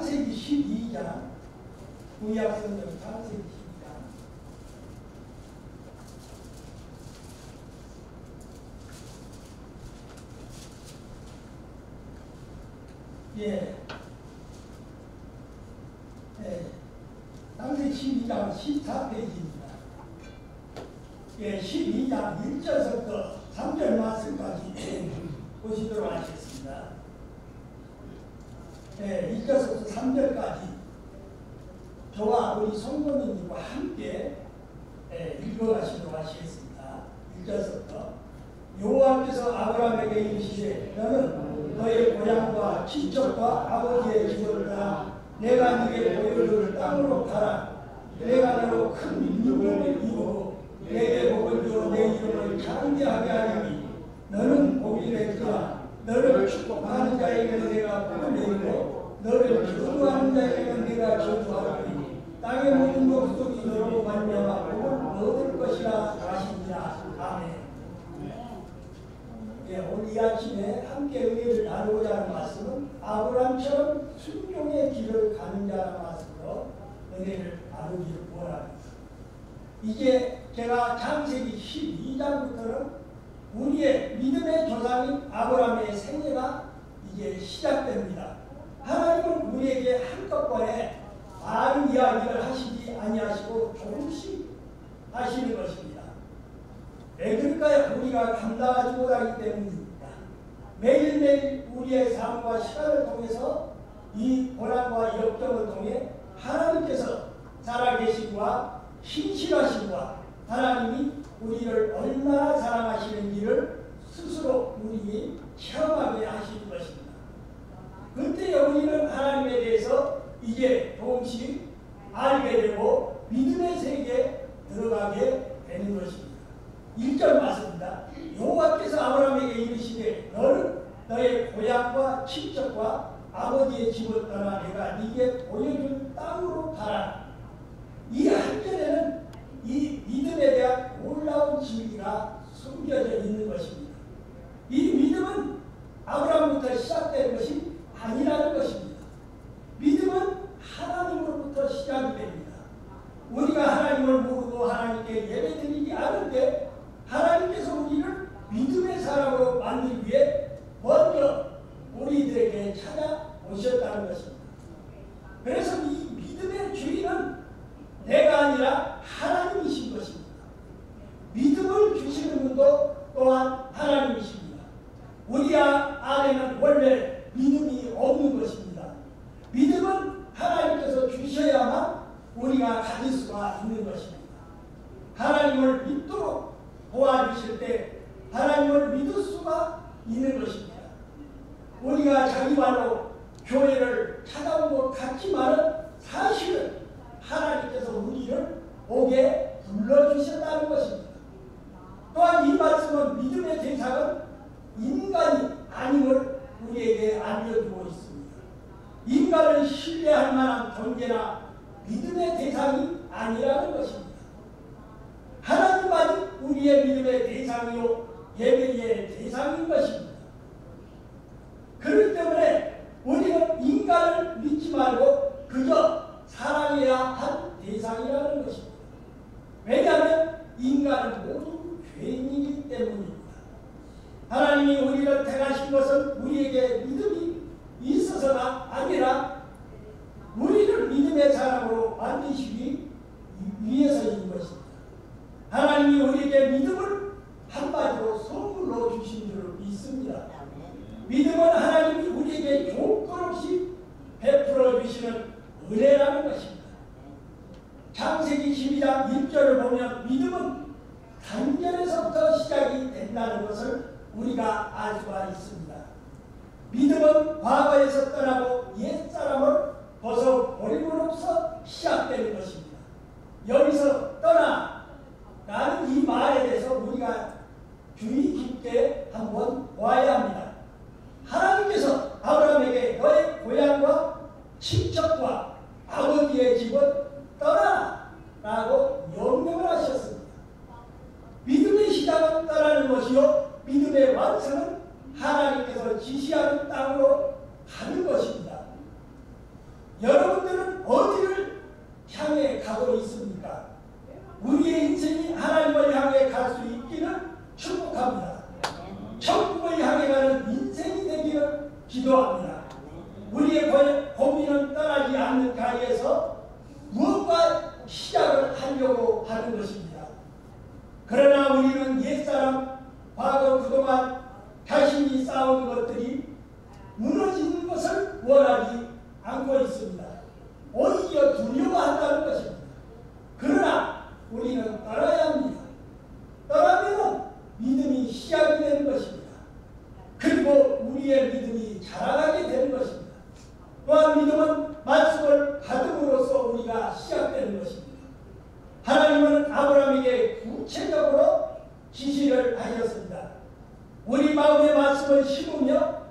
창세기 12장, 구약성경 창세기 12장. 창세기 12장 14페이지입니다. 12장 1절부터 3절 말씀까지 보시도록 하겠습니다. 1절부터 3절까지 저와 우리 성도님과 함께 읽어가시도록 하시겠습니다. 1절부터 여호와께서 아브라함에게 이르시되 너는 너의 고향과 친척과 아버지의 집을 떠나 내가 네게 보여줄 땅으로 가라. 내가 너로 큰 민족을 이루고 내게 복을 주어 내 이름을 장대하게 하리니 너는 복이 될지라. 너를 축복하는 자에게는 내가 복을 내리고 너를 저주하는 자에게는 내가 저주하리니 땅의 모든 족속이 너로 말미암아 복을 얻을 것이라 하시니라. 아멘. 오늘 이 아침에 함께 은혜를 나누고자 하는 말씀은 아브라함처럼 순종의 길을 가는 자라는 말씀으로 은혜를 나누기를 원합니다. 이제 제가 창세기 12장부터는 우리의 믿음의 조상인 아브라함의 생애가 이제 시작됩니다. 하나님은 우리에게 한꺼번에 많은 이야기를 하시지 아니하시고 조금씩 하시는 것입니다. 왜 그럴까요? 우리가 감당하지 못하기 때문입니다. 매일매일 우리의 삶과 시간을 통해서 이 고난과 역경을 통해 하나님께서 살아계시고 신실하시고 하나님이 우리를 얼마나 사랑하시는지를 스스로 우리에게 체험하게 하시는 것입니다. 그때 우리는 하나님에 대해서 이제 조금씩 알게 되고 믿음의 세계에 들어가게 되는 것입니다. 1절 말씀입니다. 여호와께서 아브라함에게 이르시되 너는 너의 고향과 친척과 아버지의 집을 떠나 내가 네게 보여줄 땅으로 가라. 이 한 절에는 이 믿음에 대한 놀라운 진리가 숨겨져 있는 것입니다. 이 믿음은 아브라함부터 시작된 것이 아니라는 것입니다. 믿음은 하나님으로부터 시작이 됩니다. 우리가 하나님을 모르고 하나님께 예배드리지 않을 때 하나님께서 우리를 믿음의 사람으로 만들기 위해 먼저 우리들에게 찾아오셨다는 것입니다. 그래서 이 믿음의 주인은 내가 아니라 하나님이신 것입니다. 믿음을 주시는 분도 또한 하나님이십니다. 우리 안에는 원래 믿음이 없는 것입니다. 믿음은 하나님께서 주셔야만 우리가 가질 수가 있는 것입니다. 하나님을 믿도록 도와주실 때 하나님을 믿을 수가 있는 것입니다. 우리가 자기 말로 교회를 찾아온 것 같지만은 사실은 하나님께서 우리를 오게 불러주셨다는 것입니다. 또한 이 말씀은 믿음의 대상은 인간이 아님을 우리에게 알려주고 있습니다. 인간을 신뢰할 만한 존재나 믿음의 대상이 아니라는 것입니다. 하나님만이 우리의 믿음의 대상이요 예배의 대상인 것입니다. 그렇기 때문에 우리는 인간을 믿지 말고 그저 사랑해야 할 대상이라는 것입니다. 왜냐하면 인간은 모두 죄인이기 때문입니다. 하나님이 우리를 택하신 것은 우리에게 믿음이 있어서가 아니라 우리를 믿음의 사람으로 만드시기 위해서인 것입니다. 하나님이 우리에게 믿음을 한마디로 선물로 주신 줄 믿습니다. 믿음은 하나님이 우리에게 조건 없이 베풀어 주시는 은혜라는 것입니다. 창세기 12장 1절을 보면 믿음은 단절에서부터 시작이 된다는 것을 우리가 알 수가 있습니다. 믿음은 과거에서 떠나고 옛사람을 벗어버림으로써 시작되는 것입니다. 여기서 떠나 라는 이 말에 대해서 우리가 주의 깊게 한번 보아야 합니다. 하나님께서 아브라함에게 너의 고향과 친척과 아버지의 집을 떠나라 라고 명령을 하셨습니다. 믿음의 시작은 떠나는 것이요 믿음의 완성은 하나님께서 지시하는 땅으로 가는 것입니다. 기도합니다. 우리의 고민은 떠나지 않는 자리에서 무언가 시작을 하려고 하는 것입니다. 그러나 우리는 옛사람, 과거 그동안 자신이 쌓은 것들이 무너지는 것을 원하지 않고 있습니다. 오히려 두려워한다는 것입니다. 그러나 우리는 떠나야 합니다. 떠나면 믿음이 시작이 되는 것입니다. 그리고 우리의 믿음이 자라나게 되는 것입니다. 또한 믿음은 말씀을 받음으로써 우리가 시작되는 것입니다. 하나님은 아브라함에게 구체적으로 지시를 하셨습니다. 우리 마음의 말씀을 심으며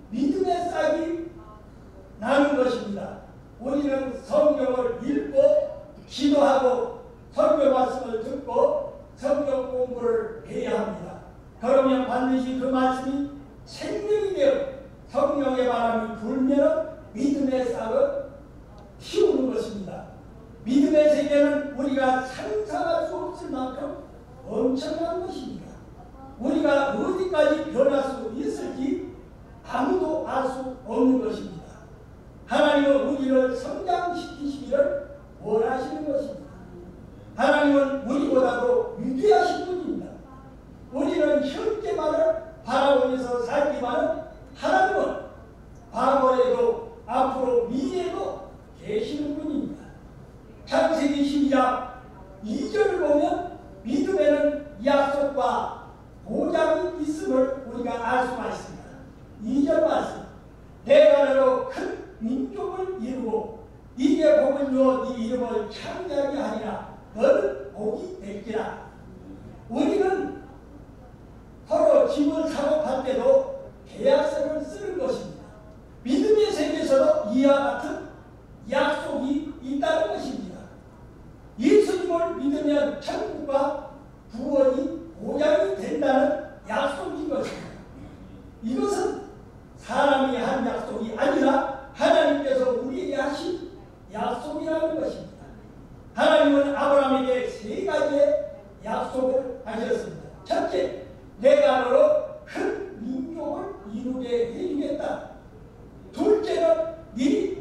믿음의 싹이 나는 것입니다. 우리는 성경을 읽고 기도하고 성경 말씀을 듣고 성경 공부를 해야 합니다. 그러면 반드시 그 말씀이 생명이 되어 성령의 바람이 불면 믿음의 싹을 키우는 것입니다. 믿음의 세계는 우리가 상상할 수 없을 만큼 엄청난 것입니다. 우리가 어디까지 변할 수 있을지 아무도 알 수 없는 것입니다. 하나님은 우리를 성장시키시기를 원하시는 것입니다. 하나님은 우리보다도 위대하신 분입니다. 우리는 현재만을 바라보면서 살지만 하나님은 과거에도 앞으로 미래에도 계시는 분입니다. 창세기 12장 2절을 보면 믿음에는 약속과 보장이 있음을 우리가 알 수가 있습니다. 2절 말씀, 내가 너로 큰 민족을 이루고 이게 복을 주어 네 이름을 창대하게 하리라. 너는 복이 될지라. 우리는 서로 집을 사고 팔 때도 계약서를 쓰는 것입니다. 믿음의 세계에서도 이와 같은 약속이 있다는 것입니다. 예수님을 믿으면 천국과 구원이 보장이 된다는 약속인 것입니다. 이것은 사람이 한 약속이 아니라 하나님께서 우리에게 하신 약속이라는 것입니다. 하나님은 아브라함에게 세 가지의 약속을 하셨습니다. 첫째, 내가 너로 큰 민족을 이루게 해주겠다. 둘째는 네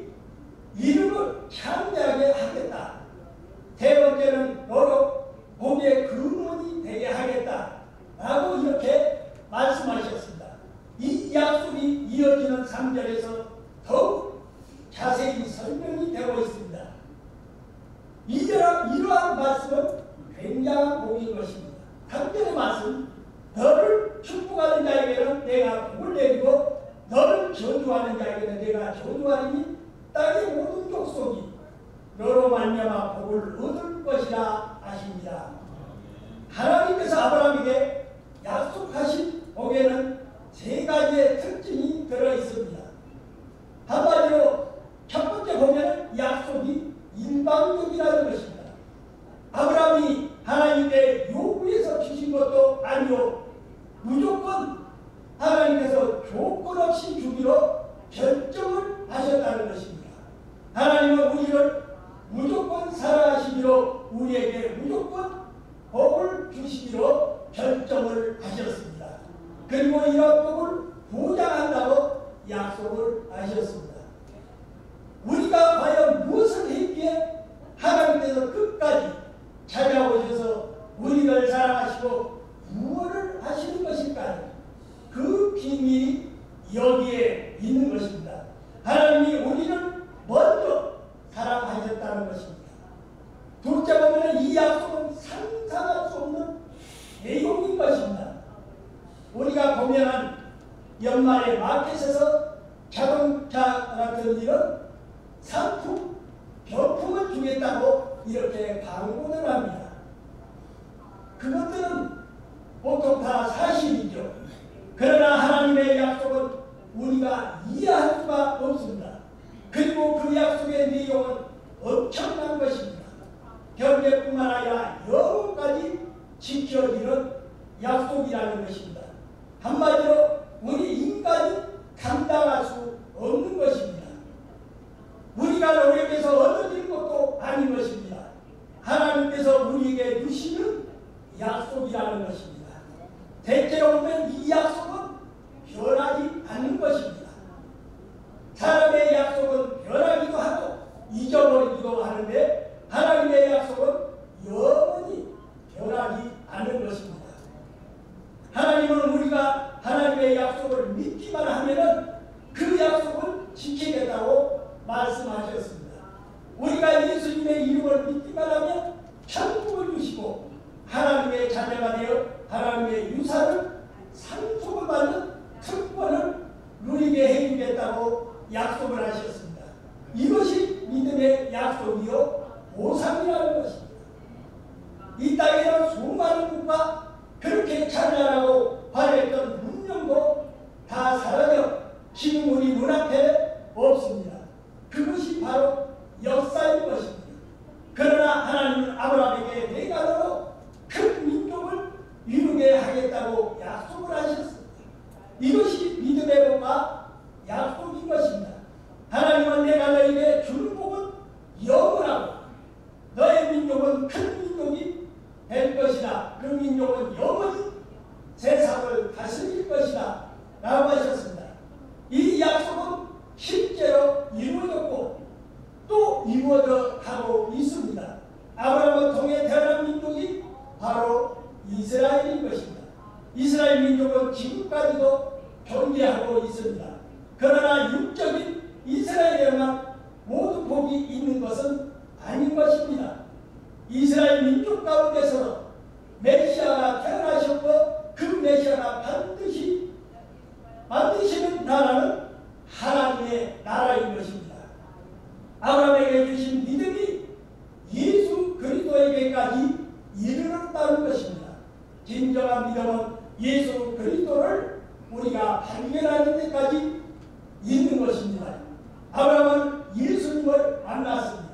이름을 창대하게 하겠다. 세 번째는 너로 복의 근원이 되게 하겠다. 라고 이렇게 말씀하셨습니다. 이 약속이 이어지는 3절에서 더욱 자세히 설명이 되고 있습니다. 이러한 말씀은 굉장한 복인 것입니다. 3절의 말씀, 너를 축복하는 자에게는 내가 복을 내리고 너를 저주하는 자에게는 내가 저주하리니 땅의 모든 족속이 너로 말미암아 복을 얻을 것이라 하십니다. 하나님께서 아브라함에게 약속하신 복에는 세 가지의 특징이 들어있습니다. 한마디로 첫 번째 보면 약속이 일방적이라는 것입니다. 아브라함이 하나님께 요구해서 주신 것도 아니요, 무조건 하나님께서 조건 없이 주기로 결정을 하셨다는 것입니다. 하나님은 우리를 무조건 사랑하시기로 우리에게 무조건 복을 주시기로 결정을 하셨습니다. 그리고 이런 복을 보장한다고 약속을 하셨습니다. 우리가 과연 무엇을 했기에 하나님께서 끝까지 찾아오셔서 우리를 사랑하시고 구원을 하시는 것일까요? 그 비밀이 여기에 있는 것입니다. 하나님이 우리를 먼저 사랑하셨다는 것입니다. 둘째 보면 이 약속은 상상할 수 없는 내용인 것입니다. 우리가 보면 연말에 마켓에서 자동차 같은 일은 상품, 경품을 주겠다고 이렇게 광고를 합니다. 그것들은 보통 다 사실이죠. 그러나 하나님의 약속은 우리가 이해할 수가 없습니다. 그리고 그 약속의 내용은 엄청난 것입니다. 경제뿐만 아니라 영혼까지 지켜지는 약속이라는 것입니다. 한마디로 우리 인간이 감당할 수 없는 것입니다. 우리가 노력해서 얻어질 것도 아닌 것입니다. 하나님께서 우리에게 주시는 약속이라는 것입니다. 대체로 보면 이 약속은 변하지 않는 것입니다. 말씀하셨습니다. 우리가 예수님의 이름을 믿기만 하면 천국을 주시고 하나님의 자녀가 되어 하나님의 유산을 상속을 받는 특권을 누리게 해주겠다고 약속을 하셨습니다. 이것이 믿음의 약속이요 보상이라는 것입니다. 이 땅에는 수많은 국가 그렇게 찬란하고 화려했던 문명도 다 사라져 지금 우리 눈앞에 없습니다. 그것이 바로 역사인 것입니다. 그러나 하나님은 아브라함에게 내가 너로 큰 민족을 이루게 하겠다고 약속을 하셨습니다. 이것이 믿음의 복과 약속인 것입니다. 하나님은 내가 너에게 주는 복은 영원하고 너의 민족은 큰 민족이 될 것이다. 그 민족은 영원히 세상을 다스릴 것이다 라고 하셨습니다. 이 약속은 실제로 이루어졌고 또 이루어져 가고 있습니다. 아브라함을 통해 태어난 민족이 바로 이스라엘인 것입니다. 이스라엘 민족은 지금까지도 존재하고 있습니다. 그러나 육적인 이스라엘에만 모든 복이 있는 것은 아닌 것입니다. 이스라엘 민족 가운데서 메시아가 태어나셨고 그 메시아가 반드시 만드시는 나라는 하나님의 나라인 것입니다. 아브라함에게 주신 믿음이 예수 그리스도에게까지 이르렀다는 것입니다. 진정한 믿음은 예수 그리스도를 우리가 발견하는 데까지 있는 것입니다. 아브라함은 예수님을 만났습니다.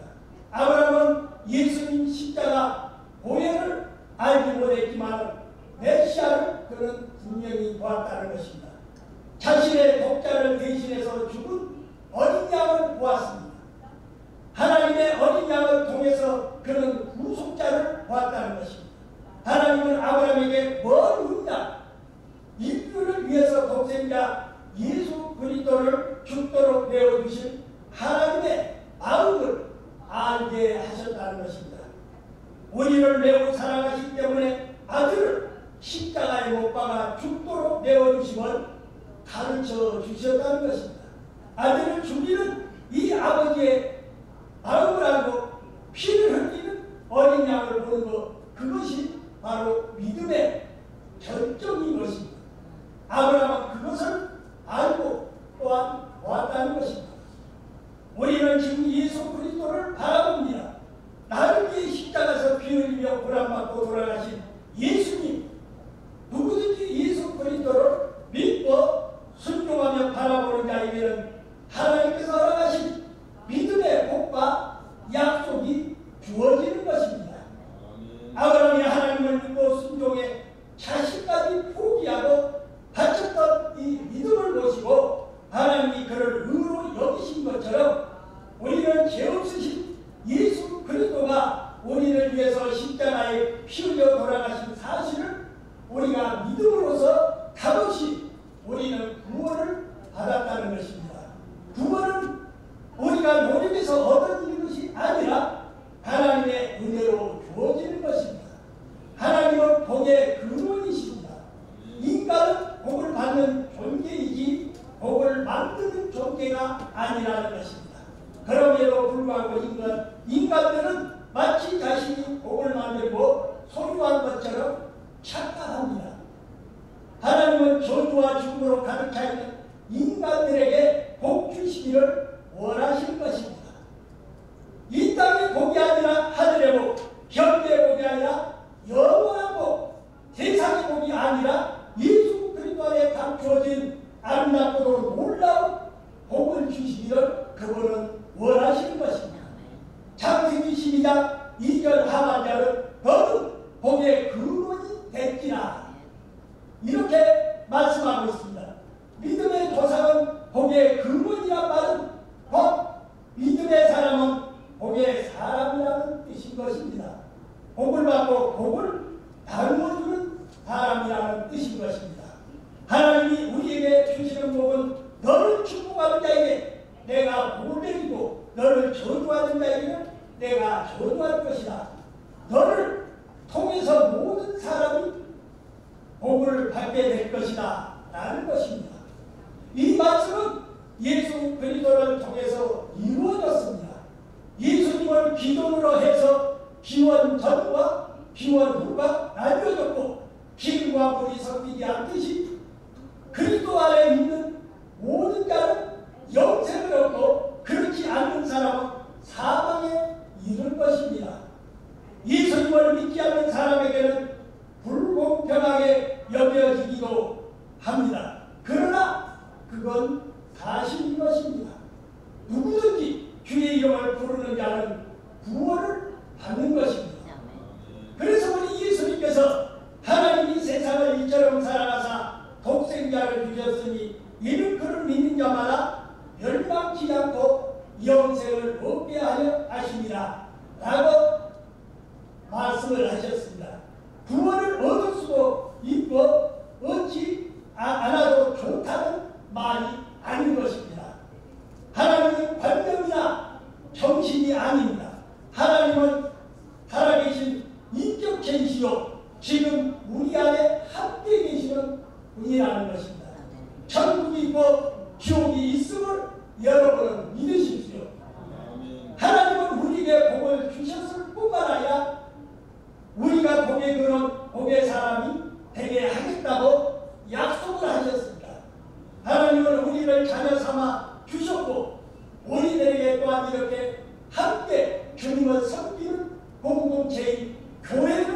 아브라함은 예수님 십자가 보혈을 알지 못했지만 메시아를 그는 분명히 보았다는 것입니다. 자신의 독자를 대신해서 죽은 어린 양을 보았습니다. 하나님의 어린 양을 통해서 그는 구속자를 보았다는 것입니다. 하나님은 아브라함에게 먼 훗날 인류를 위해서 독생자 예수 그리스도를 죽도록 내어주신 하나님의 마음을 알게 하셨다는 것입니다. 우리를 매우 사랑하시기 때문에 아들을 십자가에 못 박아 죽도록 내어주심을 가르쳐 주셨다는 것입니다. 아들을 죽이는 이 아버지의 마음을 알고 피를 흘리는 어린 양을 보는 것, 그것이 바로 믿음의 결정인 것입니다. 아브라함은 그것을 알고 또한 보았다는 것입니다. 우리는 지금 예수 그리스도를 바라봅니다. 나를 위해 십자가에서 피 흘리며 고난받고 돌아가신 예수님, 누구든지 예수 그리스도를 믿고 순종하며 바라보는 자에게는 하나님께서 허락하신 믿음의 복과 약속이 주어지는 것입니다. 아브라함이 하나님을 믿고 순종해 자신까지 포기하고 바쳤던 이 믿음을 보시고 하나님이 그를 의로 여기신 것처럼 우리는 죄 없으신 예수 그리스도가 우리를 위해서 십자가에 피 흘려 돌아가신 사실을 우리가 믿음으로써 다시 우리는 구원을 받았다는 것입니다. 구원은 우리가 노력해서 얻어지는 것이 아니라 하나님의 은혜로 주어지는 것입니다. 하나님은 복의 근원이십니다. 인간은 복을 받는 존재이지 복을 만드는 존재가 아니라는 것입니다. 그럼에도 불구하고 인간들은 마치 자신이 복을 만들고 소유한 것처럼 착각합니다. 하나님은 저주와 죽음으로 가득 차 있는 인간들에게 복 주시기를 원하시는 것입니다. 이 땅의 복이 아니라 하늘의 복, 현대의 복이 아니라 영원한 복, 세상의 복이 아니라 예수 그리스도 안에 감추어진 아름답고도 놀라운 복을 주시기를 그분은 원하시는 것입니다. 창세기 12장 2절 하반절은 너는 복의 근원이 됐기라 이렇게 말씀하고 있습니다. 믿음의 조상은 복의 근원이란 말은 곧 믿음의 사람은 복의 사람이라는 뜻인 것입니다. 복을 받고 복을 나누어주는 사람이라는 뜻인 것입니다. 하나님이 우리에게 주시는 복은 너를 축복하는 자에게 내가 복을 내리고 너를 저주하는 자에게는 내가 저주할 것이다. 너를 통해서 모든 사람이 복을 받게 될 것이다 라는 것입니다. 이 말씀은 예수 그리스도 기도를 통해서 이루어졌습니다. 예수님을 기도로 해서 기원 전과 기원 후가 나뉘어졌고 기름과 물이 섞이지 않듯이 그리스도 안에 있는 모든 자는 영생을 얻고 그렇지 않는 사람은 사망에 이를 것입니다. 예수님을 믿지 않는 사람에게는 불공평하게 여겨지기도 합니다. 그러나 그건 사실인 것입니다. 누구든지 주의 이름을 부르는 자는 구원을 받는 것입니다. 그래서 우리 예수님께서 하나님이 세상을 이처럼 사랑하사 독생자를 주셨으니 이는 그를 믿는 자마다 멸망치 않고 영생을 얻게 하려 하심이라 라고 말씀을 하셨습니다. 구원을 얻을 수도 있고 얻지 않아도 좋다는 말이 아닌 것입니다. 하나님은 관념이나 정신이 아닙니다. 하나님은 살아계신 인격체이시요 지금 우리 안에 함께 계시는 분이라는 것입니다. 천국이 있고 지옥이 있음을 여러분은 믿으십시오. 하나님은 우리에게 복을 주셨을 뿐만 아니라 우리가 복에 그런 복의 사람이 되게 하겠다고 약속을 하셨습니다. 하나님은 우리를 자녀 삼아 주셨고 우리들에게 또한 이렇게 함께 주님을 섬기는 공동체인 교회를